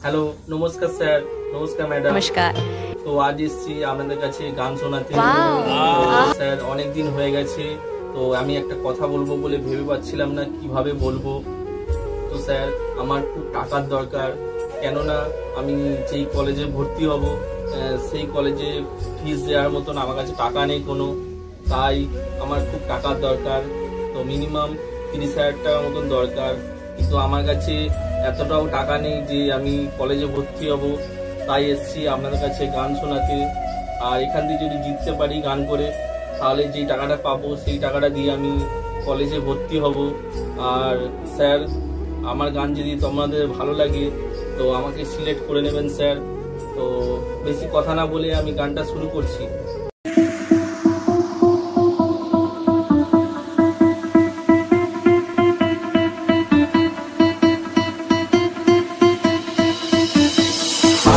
Hello, নমস্কার sir. নমস্কার madam. নমস্কার। তো আজ এসেছি আপনাদের কাছে গান শোনাতে। স্যার অনেক দিন হয়ে গেছে, তো আমি একটা কথা বলবো বলে ভেবে পাচ্ছিলাম না কিভাবে বলবো। তো স্যার আমার খুব টাকার দরকার, কেননা আমি যেই কলেজে ভর্তি হব সেই কলেজে ফিস দেওয়ার মতন আমার কাছে টাকা নেই কোনো, তাই আমার খুব টাকার দরকার। তো মিনিমাম 30,000 টাকার মতন দরকার, কিন্তু আমার কাছে এতটাও টাকা নেই যে আমি কলেজে ভর্তি হব। তাই এসছি আপনাদের কাছে গান শোনাতে। আর এখান থেকে যদি জিততে পারি গান করে, তাহলে যেই টাকাটা পাবো সেই টাকাটা দিয়ে আমি কলেজে ভর্তি হব। আর স্যার আমার গান যদি তোমাদের ভালো লাগে তো আমাকে সিলেক্ট করে নেবেন স্যার। তো বেশি কথা না বলে আমি গানটা শুরু করছি।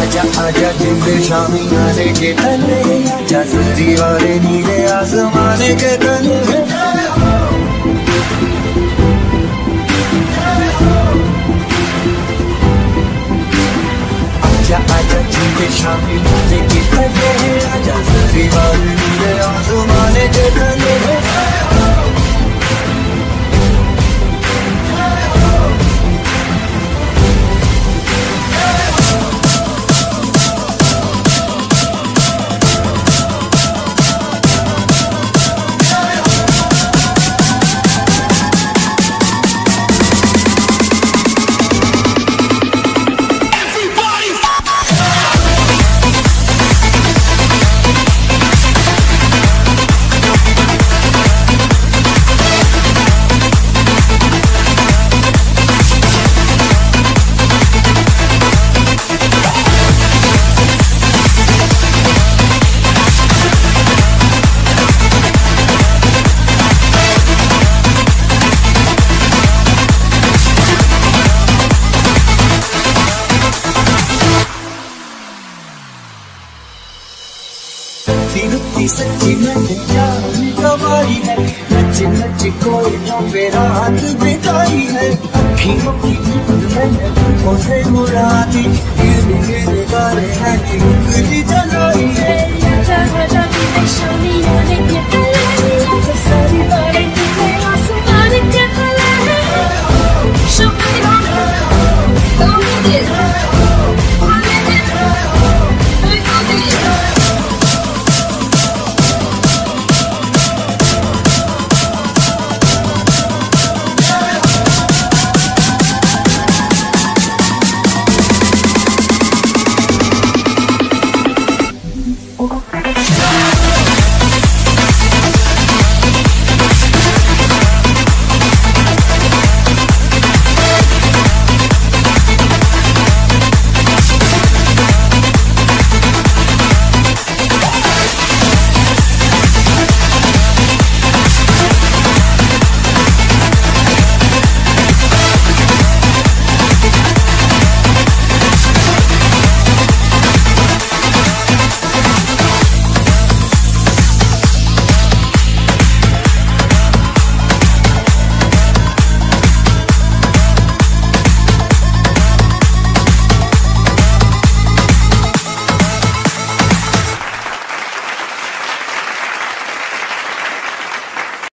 आजा आजा जिंदे शामी आने के तले, आजा सरी वाले नीले आसमाने के तले। आजा आजा जिंदे शामी आने के तले, आजा सरी वाले नीले आसमाने के तले। रुकती सच्ची मैंने जान गवाई है, नच नच कोई तो मेरा हाथ बिताई है। अखियों की नींद मैंने तुमको से मुड़ा दी, गिर गिर गारे हैं उंगली जलाई है। आजा आजा जिंदे शामी आने के तले, आजा